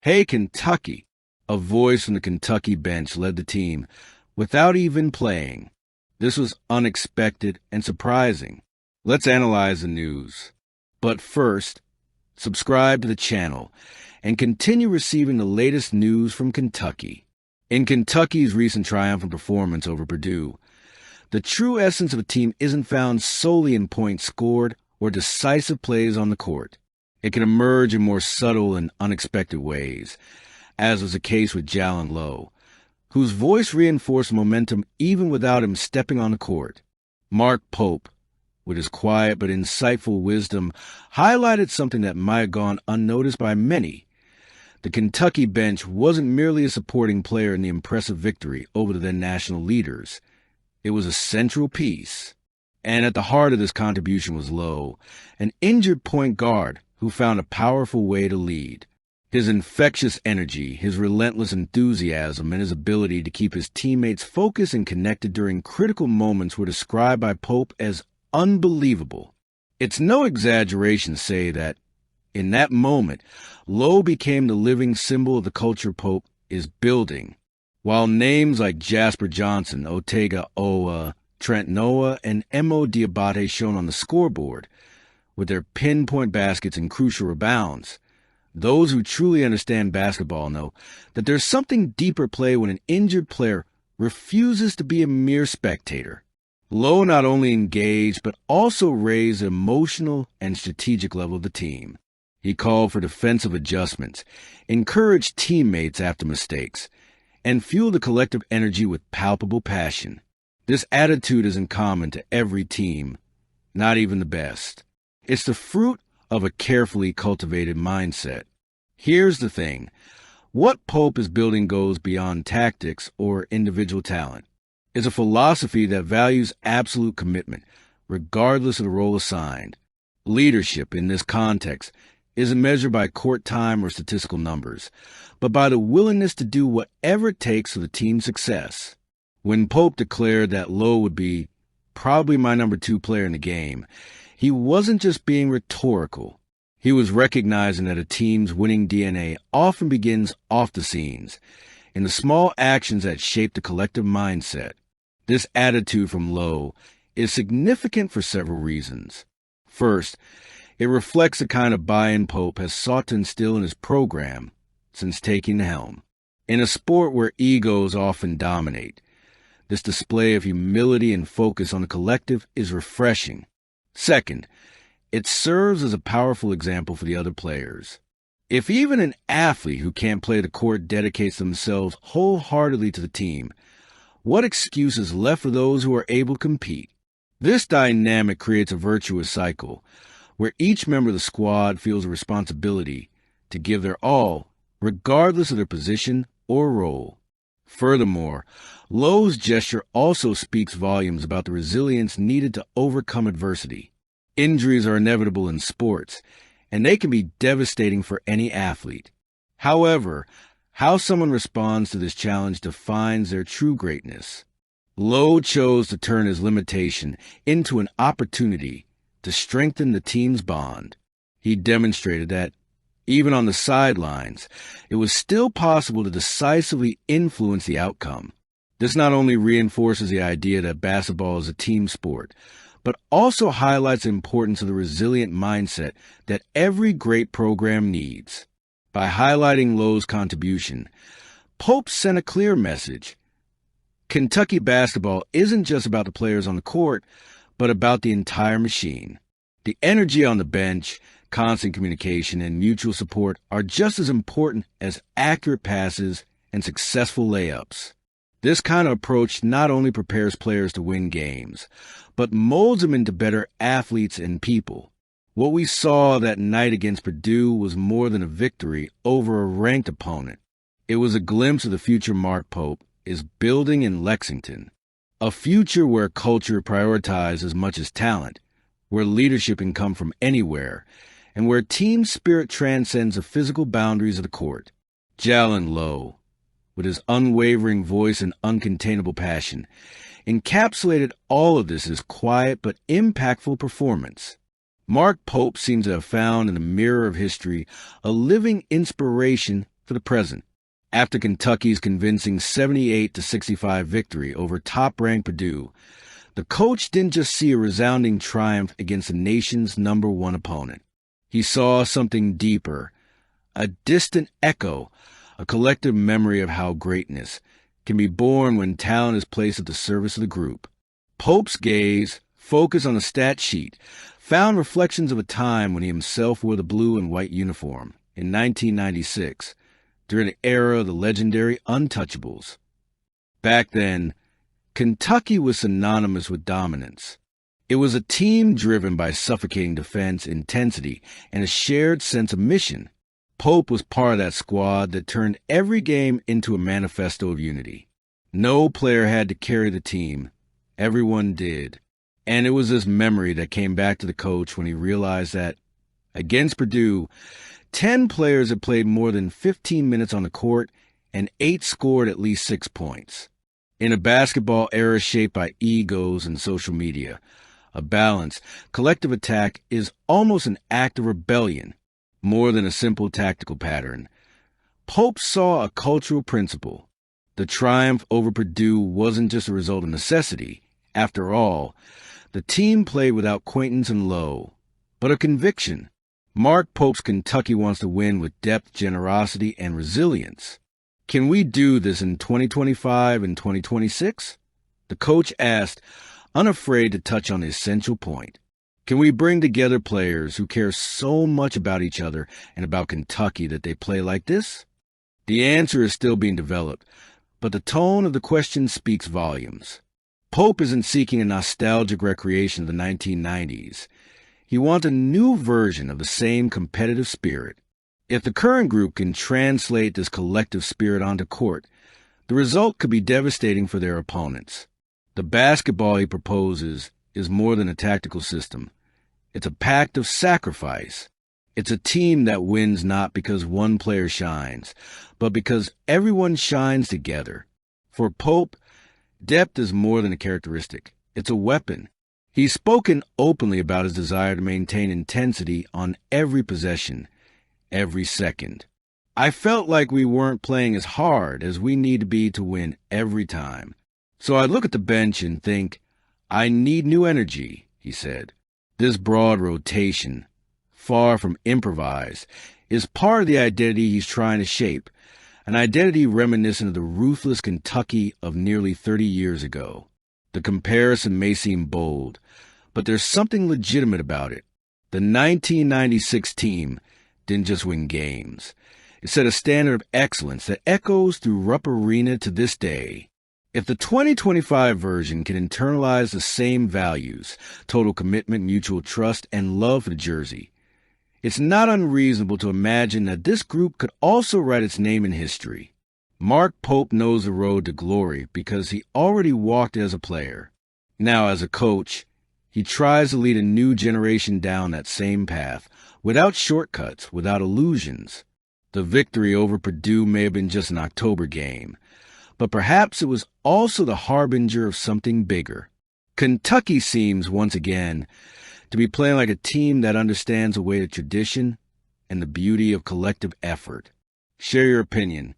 Hey, Kentucky! A voice from the Kentucky bench led the team without even playing. This was unexpected and surprising. Let's analyze the news. But first, subscribe to the channel and continue receiving the latest news from Kentucky. In Kentucky's recent triumphant performance over Purdue, the true essence of a team isn't found solely in points scored or decisive plays on the court. It can emerge in more subtle and unexpected ways, as was the case with Jalon Low, whose voice reinforced momentum even without him stepping on the court. Mark Pope, with his quiet but insightful wisdom, highlighted something that might have gone unnoticed by many. The Kentucky bench wasn't merely a supporting player in the impressive victory over the then national leaders. It was a central piece. And at the heart of this contribution was Low, an injured point guard who found a powerful way to lead. His infectious energy, his relentless enthusiasm, and his ability to keep his teammates focused and connected during critical moments were described by Pope as unbelievable. It's no exaggeration to say that, in that moment, Low became the living symbol of the culture Pope is building. While names like Jasper Johnson, Otega Owa, Trent Noah, and Mo Diabate shown on the scoreboard, with their pinpoint baskets and crucial rebounds, those who truly understand basketball know that there's something deeper play when an injured player refuses to be a mere spectator. Low not only engaged, but also raised the emotional and strategic level of the team. He called for defensive adjustments, encouraged teammates after mistakes, and fueled the collective energy with palpable passion. This attitude isn't common to every team, not even the best. It's the fruit of a carefully cultivated mindset. Here's the thing. What Pope is building goes beyond tactics or individual talent. It's a philosophy that values absolute commitment, regardless of the role assigned. Leadership, in this context, isn't measured by court time or statistical numbers, but by the willingness to do whatever it takes for the team's success. When Pope declared that Low would be probably my number 2 player in the game, he wasn't just being rhetorical. He was recognizing that a team's winning DNA often begins off the scenes, in the small actions that shape the collective mindset. This attitude from Low is significant for several reasons. First, it reflects the kind of buy-in Pope has sought to instill in his program since taking the helm. In a sport where egos often dominate, this display of humility and focus on the collective is refreshing. Second, it serves as a powerful example for the other players. If even an athlete who can't play the court dedicates themselves wholeheartedly to the team, what excuse is left for those who are able to compete? This dynamic creates a virtuous cycle, where each member of the squad feels a responsibility to give their all, regardless of their position or role. Furthermore, Low's gesture also speaks volumes about the resilience needed to overcome adversity. Injuries are inevitable in sports, and they can be devastating for any athlete. However, how someone responds to this challenge defines their true greatness. Low chose to turn his limitation into an opportunity to strengthen the team's bond. He demonstrated that, even on the sidelines, it was still possible to decisively influence the outcome. This not only reinforces the idea that basketball is a team sport, but also highlights the importance of the resilient mindset that every great program needs. By highlighting Low's contribution, Pope sent a clear message. Kentucky basketball isn't just about the players on the court, but about the entire machine. The energy on the bench, constant communication, and mutual support are just as important as accurate passes and successful layups. This kind of approach not only prepares players to win games, but molds them into better athletes and people. What we saw that night against Purdue was more than a victory over a ranked opponent. It was a glimpse of the future Mark Pope is building in Lexington, a future where culture prioritizes as much as talent, where leadership can come from anywhere, and where team spirit transcends the physical boundaries of the court. Jalon Low, with his unwavering voice and uncontainable passion, encapsulated all of this as quiet but impactful performance. Mark Pope seems to have found in the mirror of history a living inspiration for the present. After Kentucky's convincing 78-65 victory over top-ranked Purdue, the coach didn't just see a resounding triumph against the nation's #1 opponent. He saw something deeper, a distant echo, a collective memory of how greatness can be born when talent is placed at the service of the group. Pope's gaze, focused on the stat sheet, found reflections of a time when he himself wore the blue and white uniform in 1996, during the era of the legendary Untouchables. Back then, Kentucky was synonymous with dominance. It was a team driven by suffocating defense, intensity, and a shared sense of mission. Pope was part of that squad that turned every game into a manifesto of unity. No player had to carry the team. Everyone did. And it was this memory that came back to the coach when he realized that, against Purdue, 10 players had played more than 15 minutes on the court, and 8 scored at least 6 points. In a basketball era shaped by egos and social media, a balanced, collective attack is almost an act of rebellion, more than a simple tactical pattern. Pope saw a cultural principle. The triumph over Purdue wasn't just a result of necessity. After all, the team played without Quaintance and Low, but a conviction. Mark Pope's Kentucky wants to win with depth, generosity, and resilience. Can we do this in 2025 and 2026? The coach asked, unafraid to touch on the essential point. Can we bring together players who care so much about each other and about Kentucky that they play like this? The answer is still being developed, but the tone of the question speaks volumes. Pope isn't seeking a nostalgic recreation of the 1990s. He wants a new version of the same competitive spirit. If the current group can translate this collective spirit onto court, the result could be devastating for their opponents. The basketball he proposes is more than a tactical system. It's a pact of sacrifice. It's a team that wins not because one player shines, but because everyone shines together. For Pope, depth is more than a characteristic. It's a weapon. He's spoken openly about his desire to maintain intensity on every possession, every second. I felt like we weren't playing as hard as we need to be to win every time. So I look at the bench and think, I need new energy, he said. This broad rotation, far from improvised, is part of the identity he's trying to shape, an identity reminiscent of the ruthless Kentucky of nearly 30 years ago. The comparison may seem bold, but there's something legitimate about it. The 1996 team didn't just win games. It set a standard of excellence that echoes through Rupp Arena to this day. If the 2025 version can internalize the same values, total commitment, mutual trust, and love for the jersey, it's not unreasonable to imagine that this group could also write its name in history. Mark Pope knows the road to glory because he already walked it as a player. Now, as a coach, he tries to lead a new generation down that same path, without shortcuts, without illusions. The victory over Purdue may have been just an October game, but perhaps it was also the harbinger of something bigger. Kentucky seems, once again, to be playing like a team that understands the weight of tradition and the beauty of collective effort. Share your opinion.